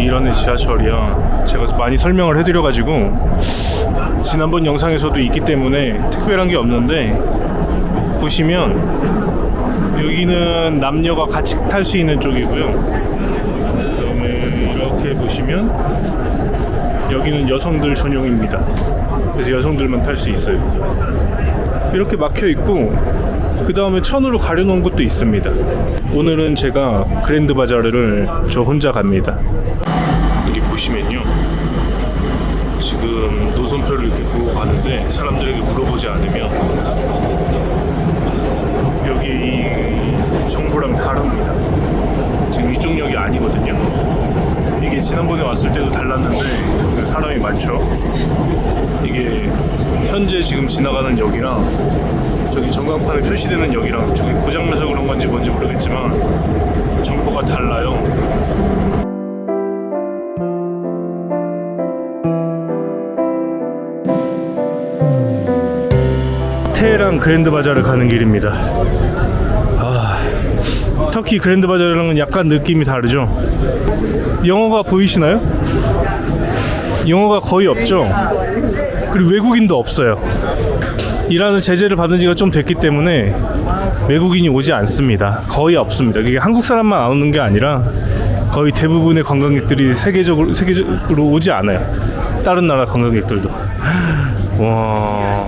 밀원의 지하철이야. 제가 많이 설명을 해드려가지고 지난번 영상에서도 있기 때문에 특별한 게 없는데, 보시면 여기는 남녀가 같이 탈 수 있는 쪽이고요. 그다음에 이렇게 보시면 여기는 여성들 전용입니다. 그래서 여성들만 탈 수 있어요. 이렇게 막혀 있고, 그 다음에 천으로 가려놓은 곳도 있습니다. 오늘은 제가 그랜드 바자르를 저 혼자 갑니다. 여기 보시면요, 지금 노선표를 이렇게 보고 가는데 사람들에게 물어보지 않으면 여기 이 정보랑 다릅니다. 지금 이쪽 역이 아니거든요. 이게 지난번에 왔을 때도 달랐는데 사람이 많죠. 이게 현재 지금 지나가는 역이랑 저기 전광판에 표시되는 역이랑 저기 고장나서 그런 건지 뭔지 모르겠지만 정보가 달라요. 테헤란 그랜드 바자르 가는 길입니다. 터키 그랜드 바자르랑은 약간 느낌이 다르죠. 영어가 보이시나요? 영어가 거의 없죠. 그리고 외국인도 없어요. 이라는 제재를 받은 지가 좀 됐기 때문에 외국인이 오지 않습니다. 거의 없습니다. 이게 한국 사람만 안 오는 게 아니라 거의 대부분의 관광객들이 세계적으로 오지 않아요. 다른 나라 관광객들도. 와,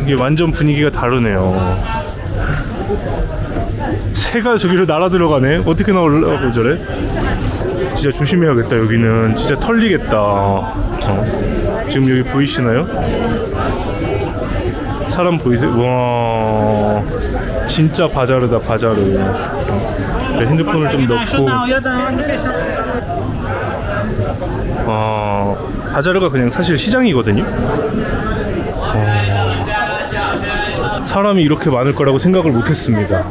이게 완전 분위기가 다르네요. 새가 저기로 날아 들어가네. 어떻게 나오려고 저래? 진짜 조심해야겠다. 여기는 진짜 털리겠다. 지금 여기 보이시나요? 사람 보이세요? 와, 진짜 바자르다, 바자르. 핸드폰을 좀 넣고. 바자르가 그냥 사실 시장이거든요. 사람이 이렇게 많을 거라고 생각을 못했습니다.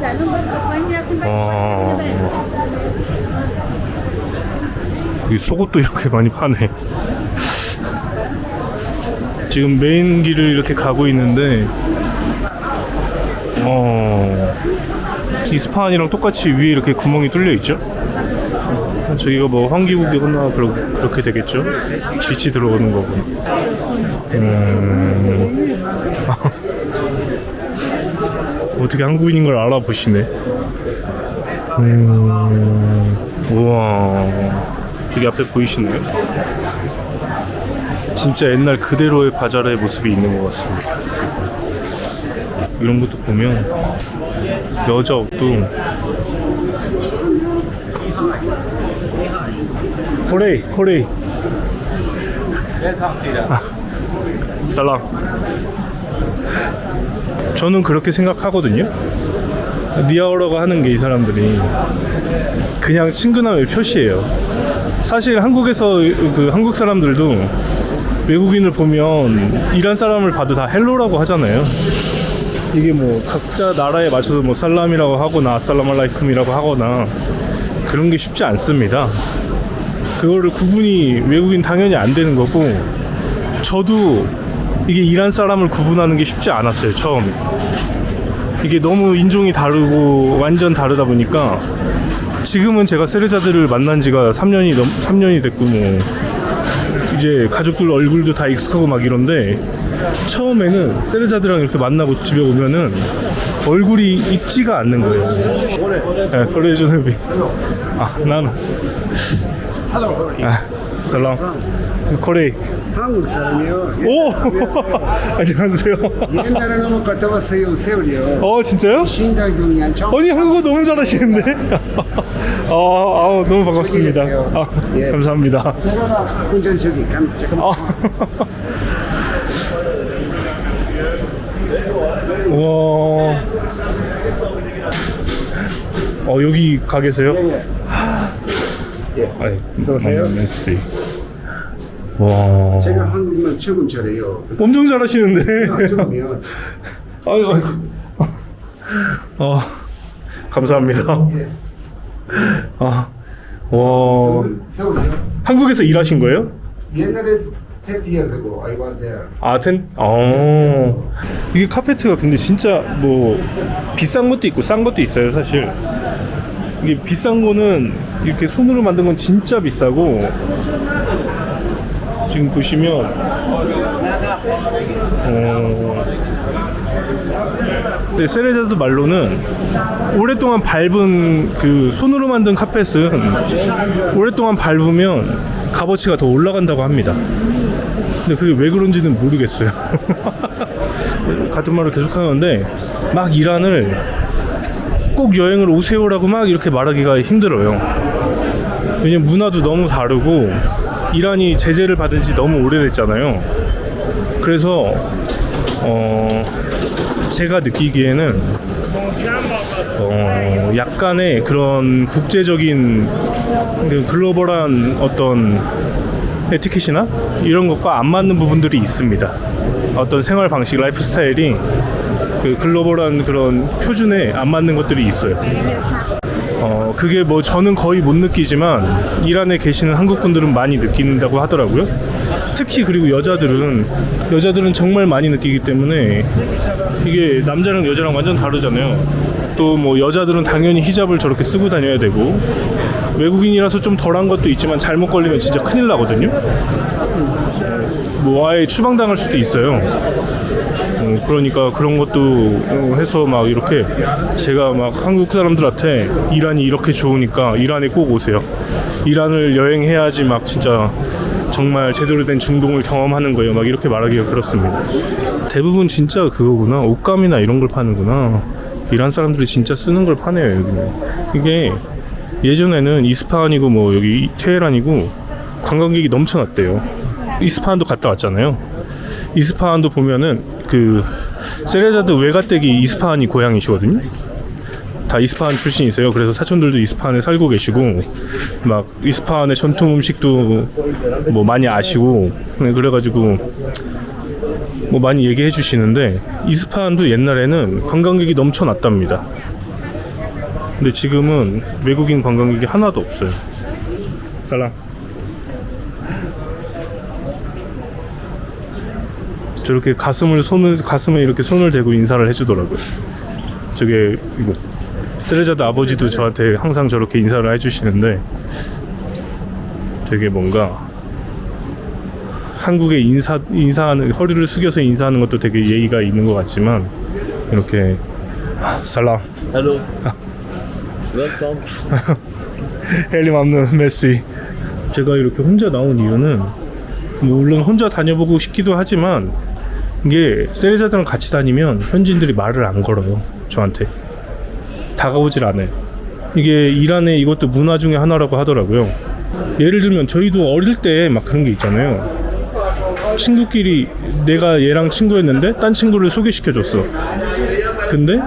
이 속옷도 이렇게 많이 파네. 지금 메인 길을 이렇게 가고 있는데, 이스파한이랑 똑같이 위에 이렇게 구멍이 뚫려 있죠. 저기가 뭐 환기구기구나, 그렇게 되겠죠. 빛이 들어오는 거고. 어떻게 한국인인 걸 알아보시네. 우와, 저기 앞에 보이시나요? 진짜 옛날 그대로의 바자르의 모습이 있는 것 같습니다. 이런 것도 보면 여자 옷도 코레이 살람. 저는 그렇게 생각하거든요. 니아오라고 하는 게 이 사람들이 그냥 친근함의 표시예요. 사실 한국에서 그 한국 사람들도 외국인을 보면 이란 사람을 봐도 다 헬로라고 하잖아요. 이게 뭐 각자 나라에 맞춰서 뭐 살람이라고 하거나 아살람 알라이쿰이라고 하거나 그런 게 쉽지 않습니다. 그거를 구분이 외국인 당연히 안 되는 거고, 저도 이게 이란 사람을 구분하는 게 쉽지 않았어요, 처음에. 이게 너무 인종이 다르고 완전 다르다 보니까 지금은 제가 세르자들을 만난 지가 3년이 됐고, 뭐 이제 가족들 얼굴도 다 익숙하고 막 이런데, 처음에는 세르자들이랑 이렇게 만나고 집에 오면은 얼굴이 익지가 않는 거예요. 네, 그래주는 비. 나는 살람 코레이. 한국 사람이요. 오! 안녕하세요. 옛날에 너무 갔다 왔어요. 세월이요. 진짜요? 신당동이 아니, 한국어 너무 잘하시는데? 너무 반갑습니다. 예. 감사합니다. 운전 저기 잠깐만. 와. 여기 가 계세요? 예. 어서오세요. 메시. 와. 제가 한국말 조금 잘해요. 엄청 잘하시는데. 조금이요. 아이고. 감사합니다. 예. 와. 세월이요. 한국에서 일하신 거예요? 옛날에 10 years ago I was there. 이게 카페트가 근데 진짜 뭐 비싼 것도 있고 싼 것도 있어요, 사실. 이게 비싼 거는 이렇게 손으로 만든 건 진짜 비싸고, 지금 보시면 네, 세레자드 말로는 오랫동안 밟은 그 손으로 만든 카펫은 오랫동안 밟으면 값어치가 더 올라간다고 합니다. 근데 그게 왜 그런지는 모르겠어요. 같은 말을 계속 하는데 막 이란을 꼭 여행을 오세요라고 막 이렇게 말하기가 힘들어요. 왜냐면 문화도 너무 다르고 이란이 제재를 받은 지 너무 오래됐잖아요. 그래서 제가 느끼기에는 약간의 그런 국제적인 그 글로벌한 어떤 에티켓이나 이런 것과 안 맞는 부분들이 있습니다. 어떤 생활 방식, 라이프 스타일이 그 글로벌한 그런 표준에 안 맞는 것들이 있어요. 그게 뭐 저는 거의 못 느끼지만 이란에 계시는 한국 분들은 많이 느낀다고 하더라고요. 특히 그리고 여자들은 정말 많이 느끼기 때문에 이게 남자랑 여자랑 완전 다르잖아요. 또 뭐 여자들은 당연히 히잡을 저렇게 쓰고 다녀야 되고, 외국인이라서 좀 덜한 것도 있지만 잘못 걸리면 진짜 큰일 나거든요. 뭐 아예 추방당할 수도 있어요. 그러니까 그런 것도 해서 막 이렇게 제가 막 한국 사람들한테 이란이 이렇게 좋으니까 이란에 꼭 오세요. 이란을 여행해야지 막 진짜 정말 제대로 된 중동을 경험하는 거예요. 막 이렇게 말하기가 그렇습니다. 대부분 진짜 그거구나. 옷감이나 이런 걸 파는구나. 이란 사람들이 진짜 쓰는 걸 파네요, 여기는. 이게 예전에는 이스파한이고 뭐 여기 테헤란이고 관광객이 넘쳐났대요. 이스파한도 갔다 왔잖아요. 이스파한도 보면은 그 세레자드 외가댁이 이스파한이 고향이시거든요. 다 이스파한 출신이세요. 그래서 사촌들도 이스파한에 살고 계시고 막 이스파한의 전통 음식도 뭐 많이 아시고 그래가지고 뭐 많이 얘기해 주시는데, 이스파한도 옛날에는 관광객이 넘쳐났답니다. 근데 지금은 외국인 관광객이 하나도 없어요. 살람. 저렇게 가슴에 이렇게 손을 대고 인사를 해주더라고요. 저게 이거 세레자드 아버지도 저한테 항상 저렇게 인사를 해주시는데, 되게 뭔가 한국에 인사하는, 허리를 숙여서 인사하는 것도 되게 예의가 있는 것 같지만 이렇게 살람. Hello. Welcome. 헬리 맘는 메시. 제가 이렇게 혼자 나온 이유는 물론 혼자 다녀보고 싶기도 하지만 이게 세레자드랑 같이 다니면 현지인들이 말을 안 걸어요. 저한테 다가오질 않아요. 이게 이란의 이것도 문화 중에 하나라고 하더라고요. 예를 들면 저희도 어릴 때 막 그런 게 있잖아요. 친구끼리 내가 얘랑 친구였는데 딴 친구를 소개시켜줬어. 근데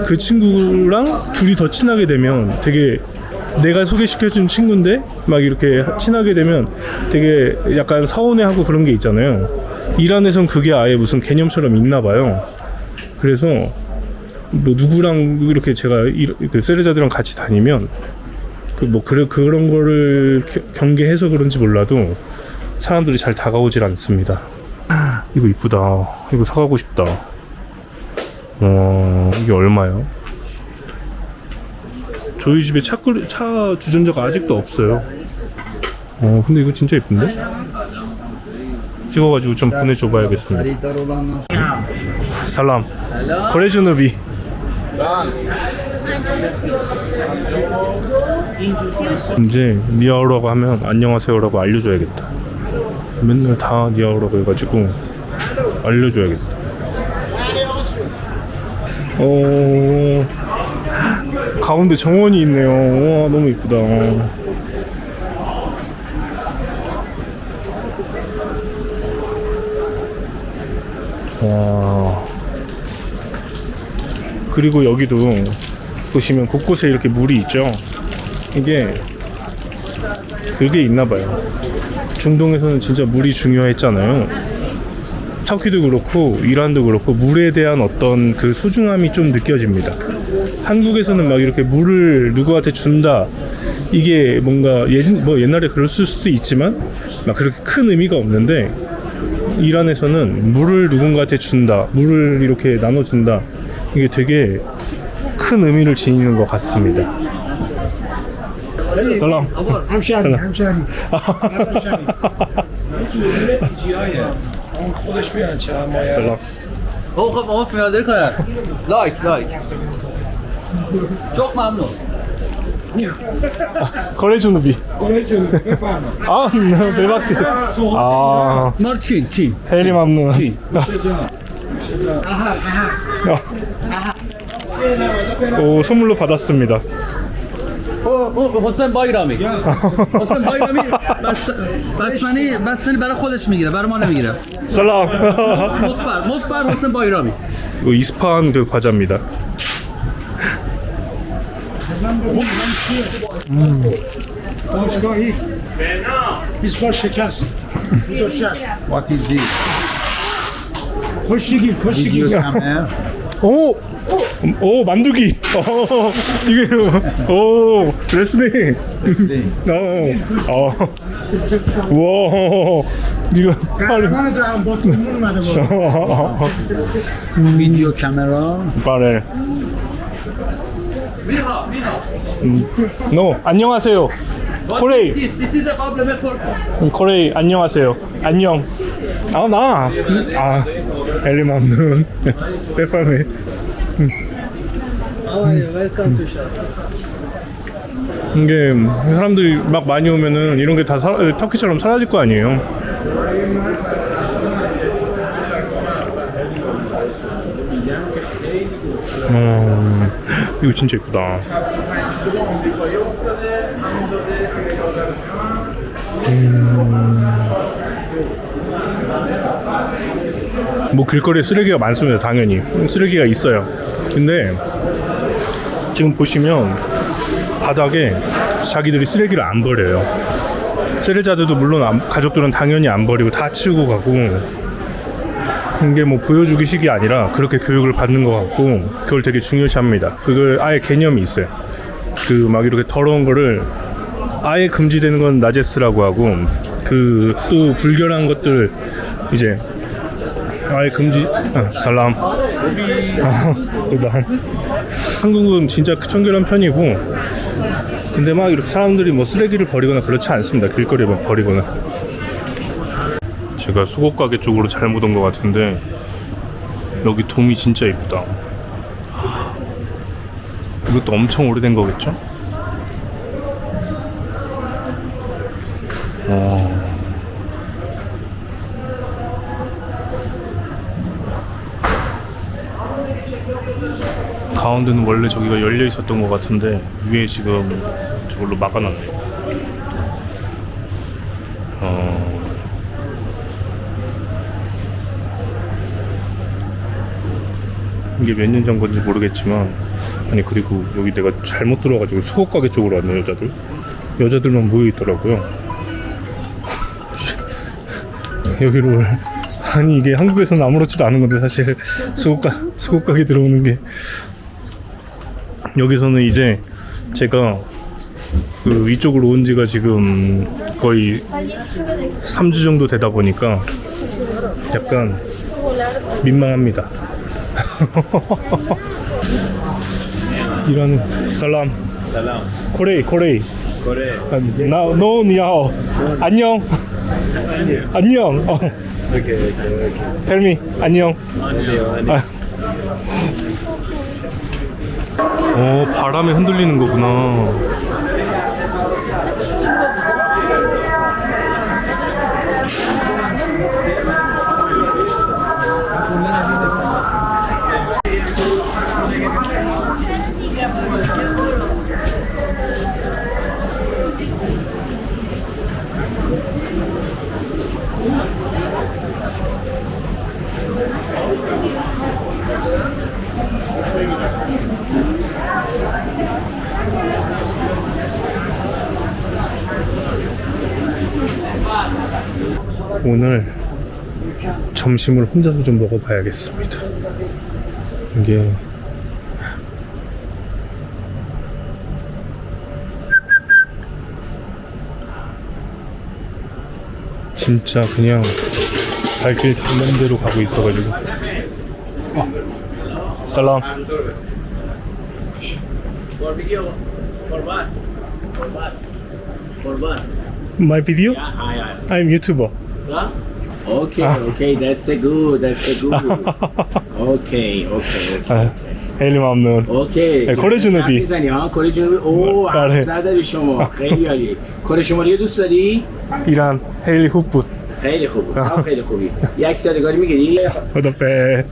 그 친구랑 둘이 더 친하게 되면 되게, 내가 소개시켜준 친구인데 막 이렇게 친하게 되면 되게 약간 서운해하고 그런 게 있잖아요. 이란에선 그게 아예 무슨 개념처럼 있나 봐요. 그래서 뭐 누구랑 이렇게 제가 그 세레자드랑 같이 다니면 그런 거를 경계해서 그런지 몰라도 사람들이 잘 다가오질 않습니다. 이거 이쁘다. 이거 사가고 싶다. 이게 얼마요? 저희 집에 차 주전자가 아직도 없어요. 근데 이거 진짜 예쁜데? 찍어가지고 좀 보내줘봐야겠습니다. 살람. 거래주누비. 이제 니아오라고 하면 안녕하세요라고 알려줘야겠다. 맨날 다 니아오라고 해가지고 알려줘야겠다. 가운데 정원이 있네요. 와, 너무 이쁘다. 와. 그리고 여기도 보시면 곳곳에 이렇게 물이 있죠. 이게 그게 있나봐요. 중동에서는 진짜 물이 중요했잖아요. 터키도 그렇고 이란도 그렇고 물에 대한 어떤 그 소중함이 좀 느껴집니다. 한국에서는 막 이렇게 물을 누구한테 준다, 이게 뭔가 뭐 옛날에 그랬을 수도 있지만 막 그렇게 큰 의미가 없는데, 이란에서는 물을 누군가한테 준다, 물을 이렇게 나눠준다, 이게 되게 큰 의미를 지니는 것 같습니다. سلام همشهری سلام. همشهری خودش بیان چند ماه سلام خب آقا فیادر کنن لایک çok memnun Kore Cunubi. کره جنوبی بفرما 아, 대박씨. 아, bunlar Çin خیلی ممنون. 오, 선물로 받았습니다. o حسین بایرامی حسین بایرامی بستنی برای خودش میگیره برای ما نمیگیره 살람. مصبر حسین بایرامی 이거 이스파한 그 과자입니다. باشگاهی 20 بار شکست دو شب What is this? کشتگیر Video کشتگیر camera. 오! 오, 만두기. 이게, 오, 레스링. 우와, 이거, قهرمان جهان با تیمون اومده بود Video camera. 빠레. 노, 안녕하세요. 코레이. This is a problem for 코레이, 안녕하세요. 안녕. 아, 나. 아, 엘림 없는. 빼빨매. 이게 사람들이 막 많이 오면은 이런 게 다 터키처럼 사라질 거 아니에요. 이거 진짜 예쁘다. 뭐 길거리에 쓰레기가 많습니다. 당연히 쓰레기가 있어요. 근데 지금 보시면 바닥에 자기들이 쓰레기를 안 버려요. 세례자들도 물론 가족들은 당연히 안 버리고 다 치우고 가고, 이게 뭐 보여주기식이 아니라 그렇게 교육을 받는 것 같고, 그걸 되게 중요시합니다. 그걸 아예 개념이 있어요. 그 막 이렇게 더러운 거를 아예 금지되는 건 나제스라고 하고, 그 또 불결한 것들 이제 아예 금지. 살람. 한국은 진짜 청결한 편이고, 근데 막 이렇게 사람들이 뭐 쓰레기를 버리거나 그렇지 않습니다. 길거리에 막 버리거나. 제가 수국 가게 쪽으로 잘못 온 것 같은데, 여기 돔이 진짜 예쁘다. 이것도 엄청 오래된 거겠죠? 가운데는 원래 저기가 열려 있었던 것 같은데 위에 지금 저걸로 막아놨네요. 이게 몇 년 전 건지 모르겠지만, 아니 그리고 여기 내가 잘못 들어가지고 수국 가게 쪽으로 왔네. 여자들만 모여 있더라고요. 여기로 아니 이게 한국에서는 아무렇지도 않은 건데 사실 수국 가게 들어오는 게, 여기서는 이제 제가 그 이쪽으로 온 지가 지금 거의 3주 정도 되다 보니까 약간 민망합니다. 이런 살람. 코레이. 노 니하오. 안녕. Tell me. 안녕. 바람에 흔들리는 거구나. 오늘 점심을 혼자서 좀 먹어봐야겠습니다. 이게 진짜 그냥 발길 닿는 대로 가고 있어가지고. 살람. For what? My video? Yeah. I'm YouTuber. Huh? Okay, that's a good. Okay. خیلی ممنون. اوکی کره جنوبی. میزنی ها کره جنوبی اوه بله. حرف نداری شما خیلی عالی کره شمالی دوست داری ایران خیلی خوب بود. خیلی خوب بود خیلی خوبی یک سالگاری میگیری خدافظ.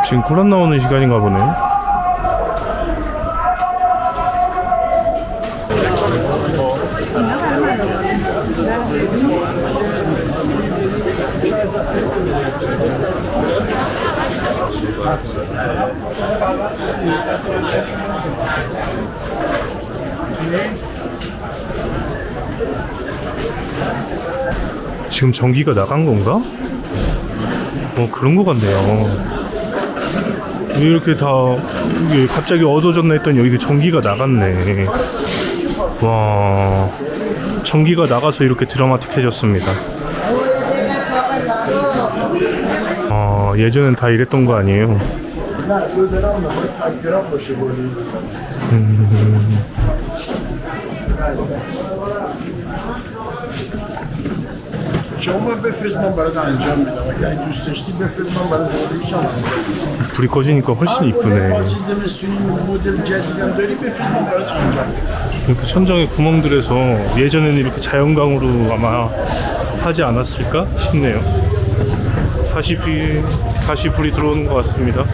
지금 구란 나오는 시간인가 보네. 지금 전기가 나간 건가? 그런 거 같네요. 왜 이렇게 다 이게 갑자기 어두워졌나 했더니 여기 전기가 나갔네. 와, 전기가 나가서 이렇게 드라마틱해졌습니다. 예전엔 다 이랬던 거 아니에요? شما بفرست من برات انجام میدم اگه دوست داشتی بفرست من برات انجام 불이 꺼지니까 훨씬 이쁘네. چیز مستونی مدل جدیدم داری بفرست من برات انجام میدم 이렇게 천장에 구멍들에서 예전에는 이렇게 자연광으로 아마 하지 않았을까 싶네요. 다시 불이 들어오는 것 같습니다.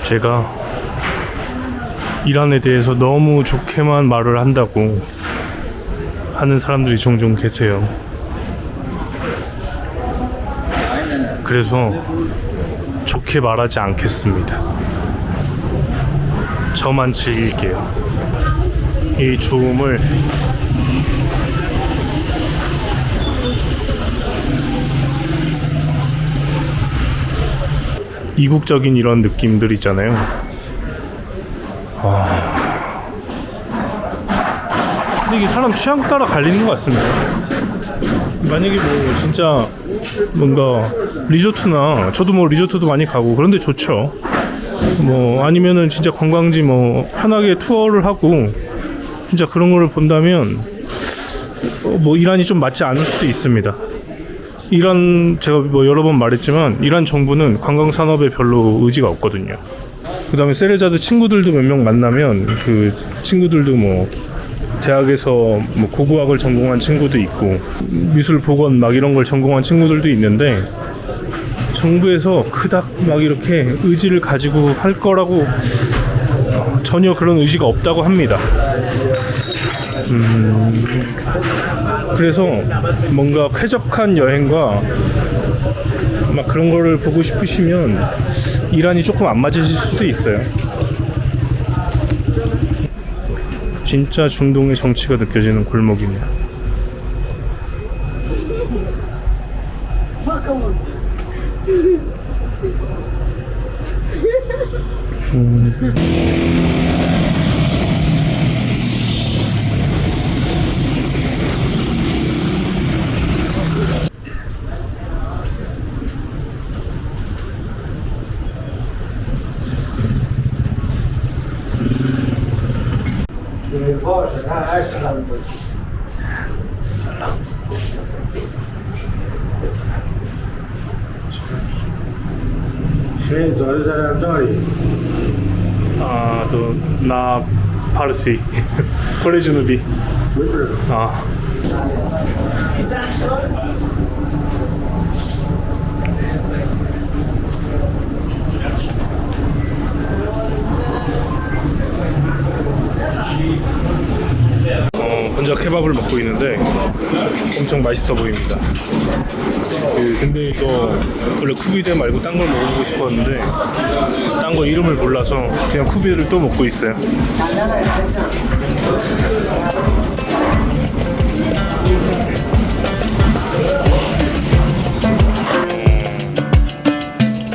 제가 이란에 대해서 너무 좋게만 말을 한다고 하는 사람들이 종종 계세요. 그래서 좋게 말하지 않겠습니다. 저만 즐길게요. 이 좋음을 이국적인 이런 느낌들 있잖아요. 근데 이게 사람 취향 따라 갈리는 것 같습니다. 만약에 뭐 진짜 뭔가 리조트나 저도 뭐 리조트도 많이 가고 그런데 좋죠. 뭐 아니면은 진짜 관광지 뭐 편하게 투어를 하고 진짜 그런 거를 본다면 뭐 이란이 좀 맞지 않을 수도 있습니다. 이란 제가 뭐 여러 번 말했지만 이란 정부는 관광 산업에 별로 의지가 없거든요. 그다음에 세레자드 친구들도 몇 명 만나면 그 친구들도 뭐 대학에서 뭐 고고학을 전공한 친구도 있고 미술 복원 막 이런 걸 전공한 친구들도 있는데 정부에서 그닥 막 이렇게 의지를 가지고 할 거라고 전혀 그런 의지가 없다고 합니다. 그래서 뭔가 쾌적한 여행과 막 그런 거를 보고 싶으시면 이란이 조금 안 맞으실 수도 있어요. 진짜 중동의 정치가 느껴지는 골목이네요. باشه نه عکس هم خیلی داره ضرر داری 또 나 파르시 코레 주누비. 감자 케밥을 먹고 있는데 엄청 맛있어 보입니다. 근데 이거 원래 쿠비드 말고 딴 걸 먹어보고 싶었는데 딴 거 이름을 몰라서 그냥 쿠비드를 또 먹고 있어요.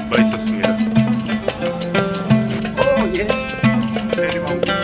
맛있었습니다. Oh, yes. 네,